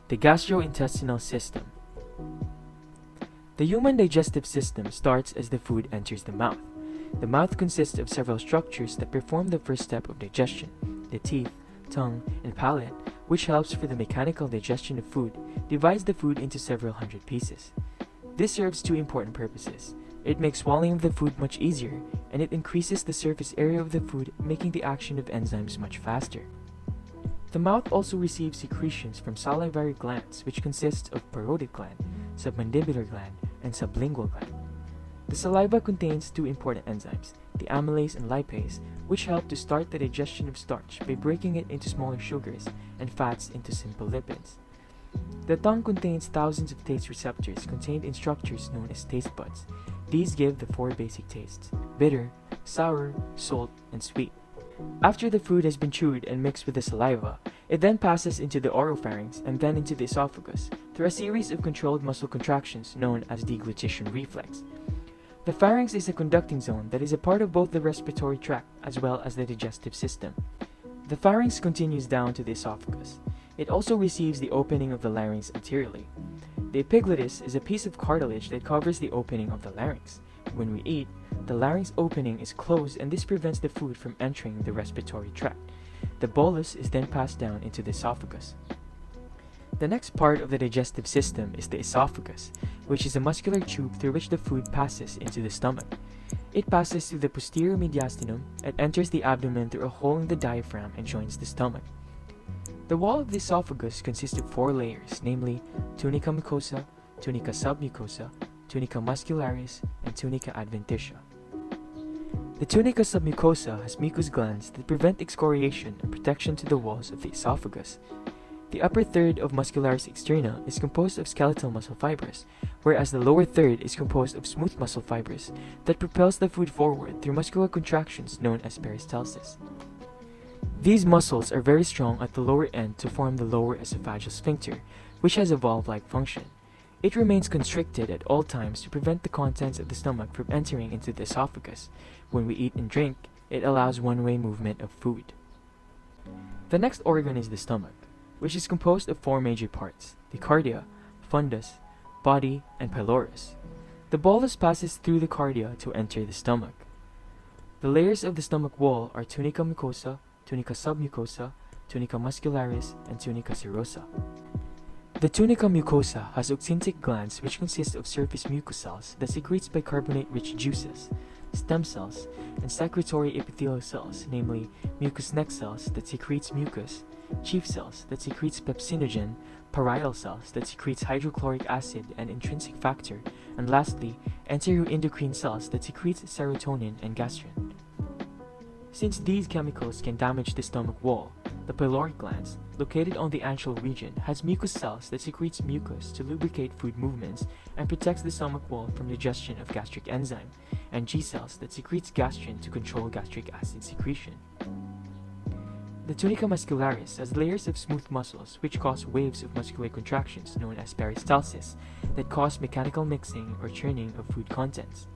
The gastrointestinal system. The human digestive system starts as the food enters the mouth. The mouth consists of several structures that perform the first step of digestion: the teeth, tongue, and palate, which helps for the mechanical digestion of food, divides the food into several hundred pieces. This serves two important purposes. It makes swallowing of the food much easier, and it increases the surface area of the food, making the action of enzymes much faster. The mouth also receives secretions from salivary glands, which consist of parotid gland, submandibular gland, and sublingual gland. The saliva contains two important enzymes, the amylase and lipase, which help to start the digestion of starch by breaking it into smaller sugars and fats into simple lipids. The tongue contains thousands of taste receptors contained in structures known as taste buds. These give the four basic tastes: bitter, sour, salt, and sweet. After the food has been chewed and mixed with the saliva, it then passes into the oropharynx and then into the esophagus through a series of controlled muscle contractions known as deglutition reflex. The pharynx is a conducting zone that is a part of both the respiratory tract as well as the digestive system. The pharynx continues down to the esophagus. It also receives the opening of the larynx anteriorly. The epiglottis is a piece of cartilage that covers the opening of the larynx. When we eat, the larynx opening is closed, and this prevents the food from entering the respiratory tract. The bolus is then passed down into the esophagus. The next part of the digestive system is the esophagus, which is a muscular tube through which the food passes into the stomach. It passes through the posterior mediastinum and enters the abdomen through a hole in the diaphragm and joins the stomach. The wall of the esophagus consists of four layers, namely tunica mucosa, tunica submucosa, tunica muscularis, and tunica adventitia. The tunica submucosa has mucous glands that prevent excoriation and protection to the walls of the esophagus. The upper third of muscularis externa is composed of skeletal muscle fibers, whereas the lower third is composed of smooth muscle fibers that propels the food forward through muscular contractions known as peristalsis. These muscles are very strong at the lower end to form the lower esophageal sphincter, which has a valve-like function. It remains constricted at all times to prevent the contents of the stomach from entering into the esophagus. When we eat and drink, it allows one-way movement of food. The next organ is the stomach, which is composed of four major parts: the cardia, fundus, body, and pylorus. The bolus passes through the cardia to enter the stomach. The layers of the stomach wall are tunica mucosa, tunica submucosa, tunica muscularis, and tunica serosa. The tunica mucosa has oxyntic glands which consist of surface mucous cells that secretes bicarbonate-rich juices, stem cells, and secretory epithelial cells, namely mucous neck cells that secretes mucus, chief cells that secretes pepsinogen, parietal cells that secretes hydrochloric acid and intrinsic factor, and lastly, enteroendocrine cells that secretes serotonin and gastrin. Since these chemicals can damage the stomach wall, the pyloric glands, located on the antral region, has mucous cells that secretes mucus to lubricate food movements and protects the stomach wall from digestion of gastric enzyme, and G cells that secretes gastrin to control gastric acid secretion. The tunica muscularis has layers of smooth muscles which cause waves of muscular contractions known as peristalsis that cause mechanical mixing or churning of food contents.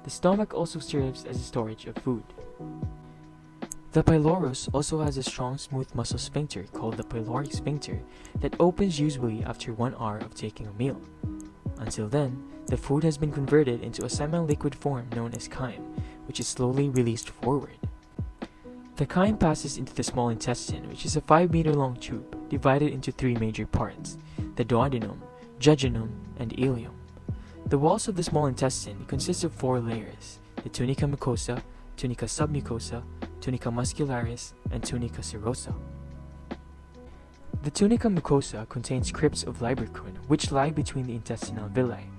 The stomach also serves as a storage of food. The pylorus also has a strong smooth muscle sphincter called the pyloric sphincter that opens usually after 1 hour of taking a meal. Until then, the food has been converted into a semi-liquid form known as chyme, which is slowly released forward. The chyme passes into the small intestine, which is a 5-meter-long tube divided into 3 major parts: the duodenum, jejunum, and ileum. The walls of the small intestine consist of 4 layers: the tunica mucosa, tunica submucosa, tunica muscularis, and tunica serosa. The tunica mucosa contains crypts of libercun, which lie between the intestinal villi.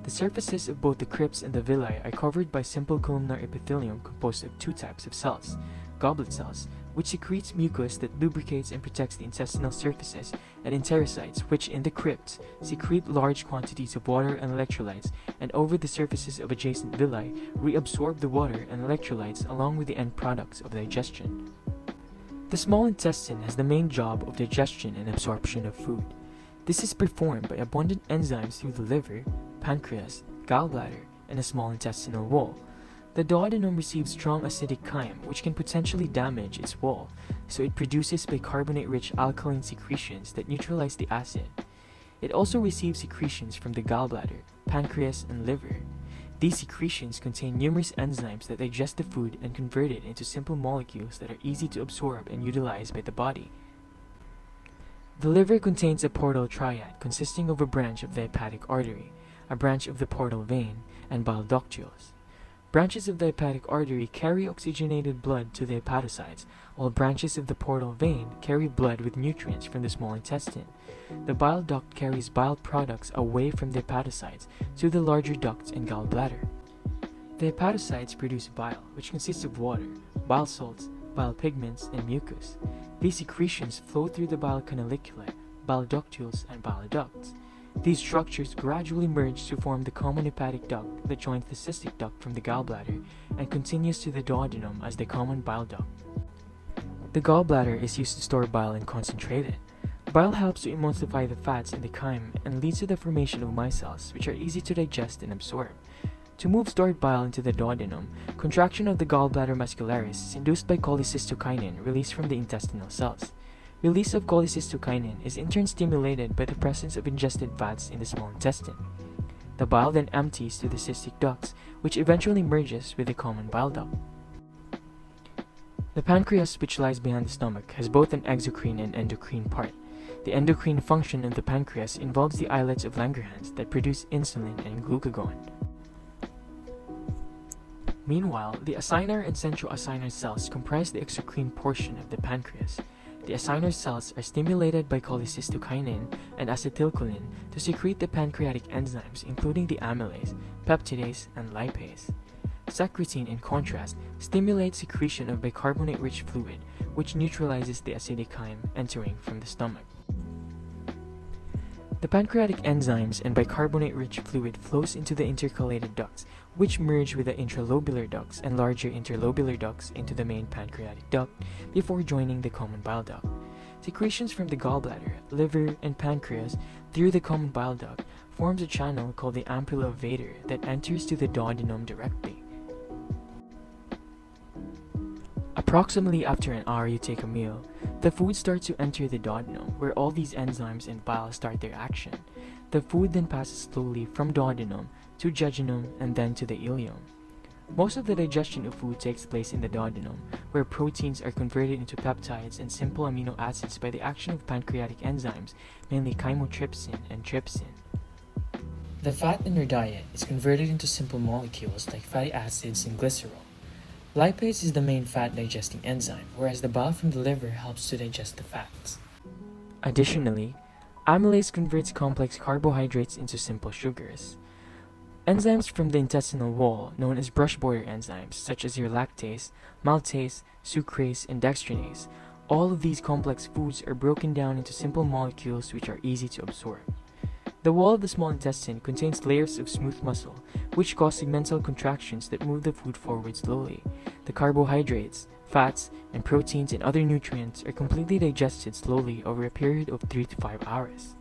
The surfaces of both the crypts and the villi are covered by simple columnar epithelium composed of 2 types of cells: goblet cells, which secretes mucus that lubricates and protects the intestinal surfaces, and enterocytes, which in the crypts secrete large quantities of water and electrolytes, and over the surfaces of adjacent villi reabsorb the water and electrolytes along with the end products of digestion. The small intestine has the main job of digestion and absorption of food. This is performed by abundant enzymes through the liver, pancreas, gallbladder, and the small intestinal wall. The duodenum receives strong acidic chyme which can potentially damage its wall, so it produces bicarbonate-rich alkaline secretions that neutralize the acid. It also receives secretions from the gallbladder, pancreas, and liver. These secretions contain numerous enzymes that digest the food and convert it into simple molecules that are easy to absorb and utilize by the body. The liver contains a portal triad consisting of a branch of the hepatic artery, a branch of the portal vein, and bile ductules. Branches of the hepatic artery carry oxygenated blood to the hepatocytes, while branches of the portal vein carry blood with nutrients from the small intestine. The bile duct carries bile products away from the hepatocytes to the larger ducts and gallbladder. The hepatocytes produce bile, which consists of water, bile salts, bile pigments, and mucus. These secretions flow through the bile canaliculi, bile ductules, and bile ducts. These structures gradually merge to form the common hepatic duct that joins the cystic duct from the gallbladder and continues to the duodenum as the common bile duct. The gallbladder is used to store bile and concentrate it. Bile helps to emulsify the fats in the chyme and leads to the formation of micelles, which are easy to digest and absorb. To move stored bile into the duodenum, contraction of the gallbladder muscularis is induced by cholecystokinin released from the intestinal cells. Release of cholecystokinin is in turn stimulated by the presence of ingested fats in the small intestine. The bile then empties to the cystic ducts, which eventually merges with the common bile duct. The pancreas, which lies behind the stomach, has both an exocrine and endocrine part. The endocrine function of the pancreas involves the islets of Langerhans that produce insulin and glucagon. Meanwhile, the acinar and centroacinar cells comprise the exocrine portion of the pancreas. The acinar cells are stimulated by cholecystokinin and acetylcholine to secrete the pancreatic enzymes including the amylase, peptidase, and lipase. Secretin, in contrast, stimulates secretion of bicarbonate-rich fluid, which neutralizes the acidic chyme entering from the stomach. The pancreatic enzymes and bicarbonate-rich fluid flows into the intercalated ducts, which merge with the intralobular ducts and larger interlobular ducts into the main pancreatic duct before joining the common bile duct. Secretions from the gallbladder, liver, and pancreas through the common bile duct forms a channel called the ampulla of Vater that enters to the duodenum directly. Approximately after an hour you take a meal, the food starts to enter the duodenum, where all these enzymes and bile start their action. The food then passes slowly from duodenum to jejunum and then to the ileum. Most of the digestion of food takes place in the duodenum, where proteins are converted into peptides and simple amino acids by the action of pancreatic enzymes, mainly chymotrypsin and trypsin. The fat in your diet is converted into simple molecules like fatty acids and glycerol. Lipase is the main fat-digesting enzyme, whereas the bile from the liver helps to digest the fats. Additionally, amylase converts complex carbohydrates into simple sugars. Enzymes from the intestinal wall, known as brush border enzymes, such as your lactase, maltase, sucrase, and dextrinase, all of these complex foods are broken down into simple molecules which are easy to absorb. The wall of the small intestine contains layers of smooth muscle, which cause segmental contractions that move the food forward slowly. The carbohydrates, fats, and proteins and other nutrients are completely digested slowly over a period of 3 to 5 hours.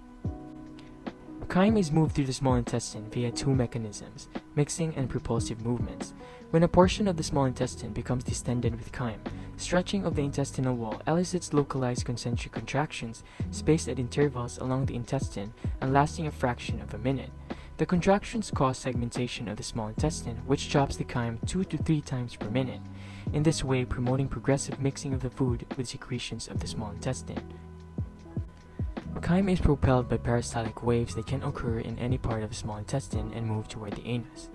Chyme is moved through the small intestine via two mechanisms, mixing and propulsive movements. When a portion of the small intestine becomes distended with chyme, stretching of the intestinal wall elicits localized concentric contractions spaced at intervals along the intestine and lasting a fraction of a minute. The contractions cause segmentation of the small intestine, which chops the chyme 2 to 3 times per minute, in this way promoting progressive mixing of the food with secretions of the small intestine. Chyme is propelled by peristaltic waves that can occur in any part of the small intestine and move toward the anus.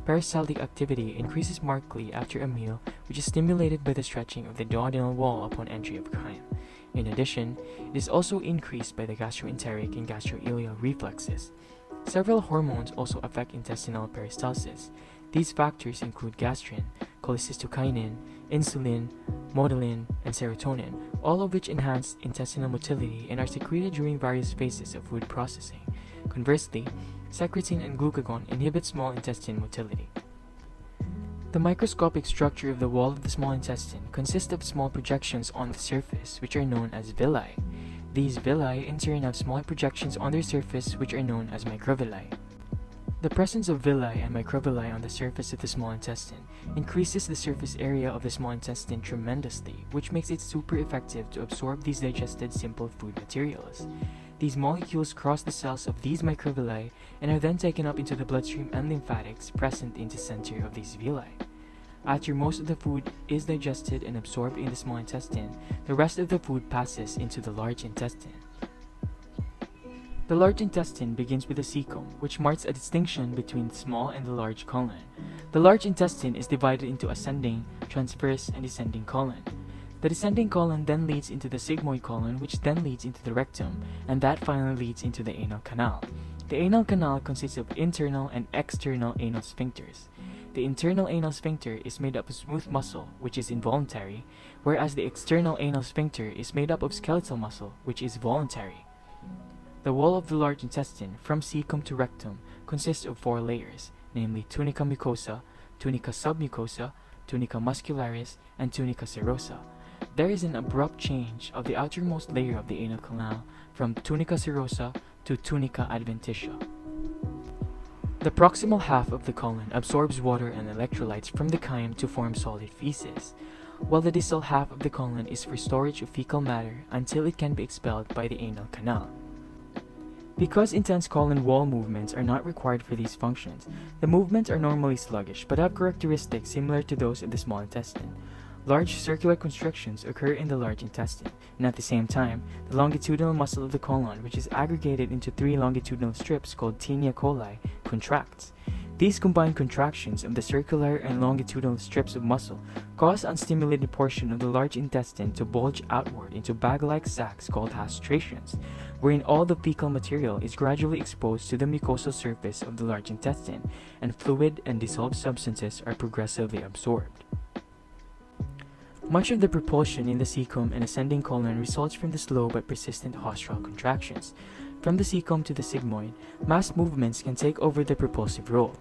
Peristaltic activity increases markedly after a meal, which is stimulated by the stretching of the duodenal wall upon entry of chyme. In addition, it is also increased by the gastroenteric and gastroileal reflexes. Several hormones also affect intestinal peristalsis. These factors include gastrin, cholecystokinin, insulin, motilin, and serotonin, all of which enhance intestinal motility and are secreted during various phases of food processing. Conversely, secretin and glucagon inhibit small intestine motility. The microscopic structure of the wall of the small intestine consists of small projections on the surface, which are known as villi. These villi in turn have small projections on their surface, which are known as microvilli. The presence of villi and microvilli on the surface of the small intestine increases the surface area of the small intestine tremendously, which makes it super effective to absorb these digested simple food materials. These molecules cross the cells of these microvilli and are then taken up into the bloodstream and lymphatics present in the center of these villi. After most of the food is digested and absorbed in the small intestine, the rest of the food passes into the large intestine. The large intestine begins with the cecum, which marks a distinction between the small and the large colon. The large intestine is divided into ascending, transverse, and descending colon. The descending colon then leads into the sigmoid colon, which then leads into the rectum, and that finally leads into the anal canal. The anal canal consists of internal and external anal sphincters. The internal anal sphincter is made up of smooth muscle, which is involuntary, whereas the external anal sphincter is made up of skeletal muscle, which is voluntary. The wall of the large intestine, from cecum to rectum, consists of 4 layers, namely tunica mucosa, tunica submucosa, tunica muscularis, and tunica serosa. There is an abrupt change of the outermost layer of the anal canal from tunica serosa to tunica adventitia. The proximal half of the colon absorbs water and electrolytes from the chyme to form solid feces, while the distal half of the colon is for storage of fecal matter until it can be expelled by the anal canal. Because intense colon wall movements are not required for these functions, the movements are normally sluggish but have characteristics similar to those of the small intestine. Large circular constrictions occur in the large intestine, and at the same time, the longitudinal muscle of the colon, which is aggregated into 3 longitudinal strips called tinea coli, contracts. These combined contractions of the circular and longitudinal strips of muscle cause the unstimulated portion of the large intestine to bulge outward into bag-like sacs called hastrations, wherein all the fecal material is gradually exposed to the mucosal surface of the large intestine, and fluid and dissolved substances are progressively absorbed. Much of the propulsion in the cecum and ascending colon results from the slow but persistent haustral contractions. From the cecum to the sigmoid, mass movements can take over the propulsive role.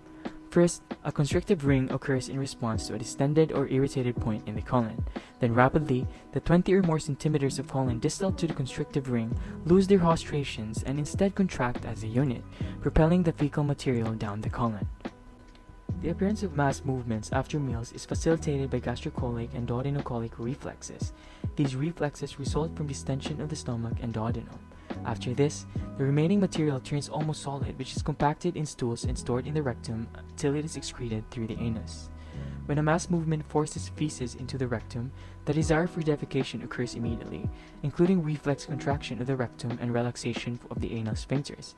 First, a constrictive ring occurs in response to a distended or irritated point in the colon. Then rapidly, the 20 or more centimeters of colon distal to the constrictive ring lose their haustrations and instead contract as a unit, propelling the fecal material down the colon. The appearance of mass movements after meals is facilitated by gastrocolic and duodenocolic reflexes. These reflexes result from distension of the stomach and duodenum. After this, the remaining material turns almost solid, which is compacted in stools and stored in the rectum until it is excreted through the anus. When a mass movement forces feces into the rectum, the desire for defecation occurs immediately, including reflex contraction of the rectum and relaxation of the anal sphincters.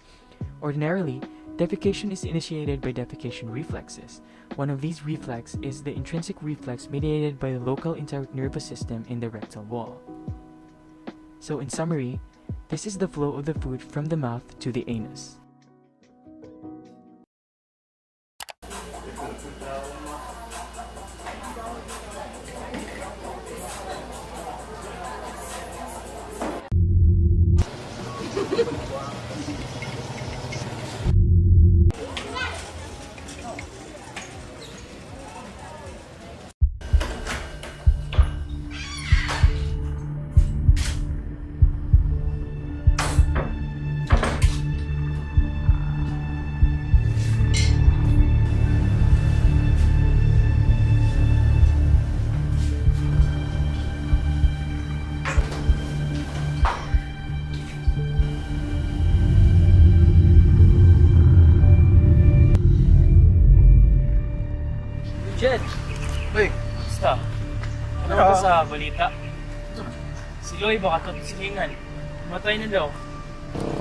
Ordinarily, defecation is initiated by defecation reflexes. One of these reflexes is the intrinsic reflex mediated by the local enteric nervous system in the rectal wall. So in summary, this is the flow of the food from the mouth to the anus. Jed! Uy, Basta. Ano Ano? ka sa balita? Si Loy baka ito silingan. Matay na daw.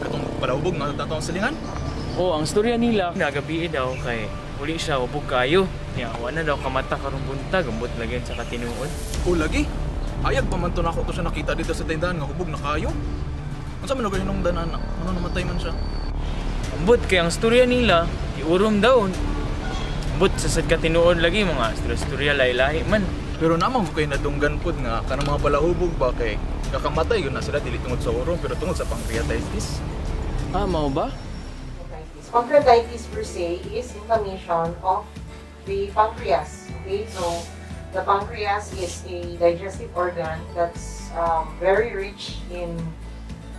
katong palahubog na tatawang silingan? Oo, ang storya nila, nagabi daw kay uli siya ubog kayo. Niyawa na daw kamata karong buntag, ambot lagyan sa katinuod. O lagi, ayag pamanto na ako to siya nakita dito sa tindahan nga hubog na kayo. Ano sa managaling nung danan? Ano namatay man siya? Ambot kay ang storya nila, iurom daw. Ambot sa sad katinuod lagi mga storya lahi-lahi man. Pero namang ko kayo nadunggan pod nga kanang mga palahubog ba kay kakamatay yun na sila dili tungod sa urong pero tungod sa pancreatitis. Ah, mao ba? Pancreatitis per se is inflammation of the pancreas. Okay, so the pancreas is a digestive organ that's very rich in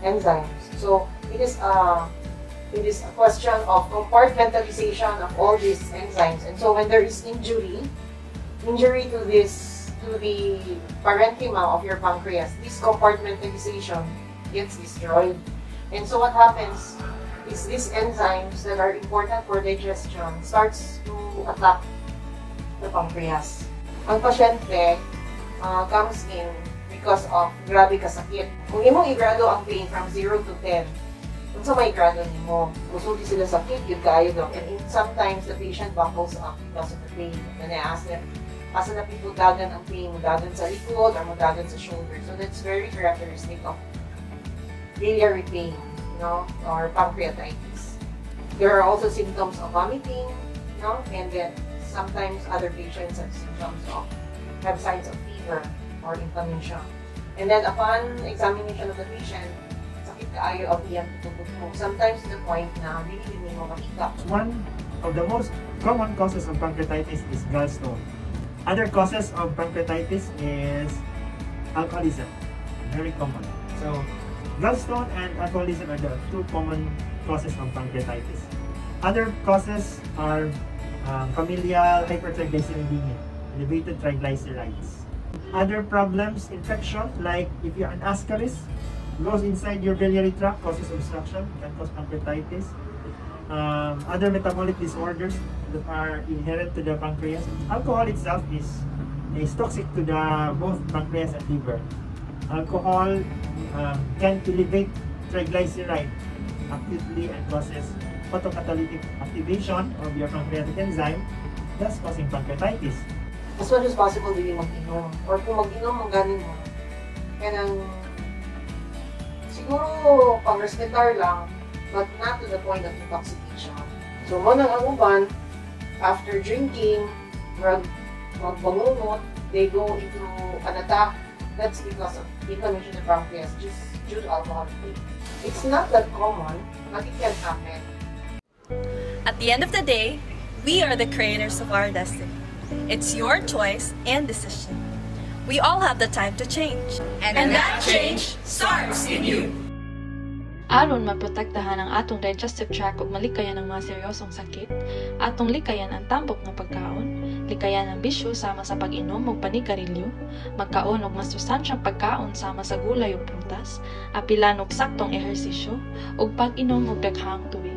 enzymes. So it is a It is a question of compartmentalization of all these enzymes. And so when there is injury to the parenchyma of your pancreas, this compartmentalization gets destroyed. And so what happens is these enzymes that are important for digestion starts to attack the pancreas. Ang pasyente comes in because of grabe kasakit. Kung imong i-grado ang pain from 0 to 10, kung sa may grado nimo, usulti sila sakit, yun kayo daw. And sometimes the patient buckles up because of the pain. And I ask them, asa na people dagan ang pain, mudagan sa likod or mudagan sa shoulder. So that's very characteristic of biliary pain, or pancreatitis. There are also symptoms of vomiting, and then sometimes other patients have signs of fever or inflammation. And then upon examination of the patient, sakit kaayo ang iyang tutubog mo. Sometimes to the point na hindi mo makita. One of the most common causes of pancreatitis is gallstone. Other causes of pancreatitis is alcoholism, very common. So gallstone and alcoholism are the two common causes of pancreatitis. Other causes are familial hypertriglyceridemia, elevated triglycerides. Other problems, infection, like if you're an ascaris, goes inside your biliary tract, causes obstruction, can cause pancreatitis. Other metabolic disorders that are inherent to the pancreas. Alcohol itself is toxic to both pancreas and liver. Alcohol can elevate triglyceride acutely and causes photocatalytic activation of your pancreatic enzyme, thus causing pancreatitis. As much as possible, hindi mag-inom. Or kung mag-inom, maganin mo. Kaya siguro pang-respetar lang, but not to the point of intoxication. So, manang ang uban, after drinking, magbangungot, they go into an attack. That's because of inflammation of the pancreas, just due to alcohol intake. It's not that common, but it can happen. At the end of the day, we are the creators of our destiny. It's your choice and decision. We all have the time to change. And that change starts in you. Aron maprotektahan ang atong digestive tract ug malikayan ang mga seryosong sakit, atong likayan ang tambok nga pagkaon, likayan ang bisyo sama sa pag-inom og panigarilyo, magkaon og mas sustansyang pagkaon sama sa gulay ug prutas, apilan og saktong ehersisyo, ug pag-inom og daghang tubig.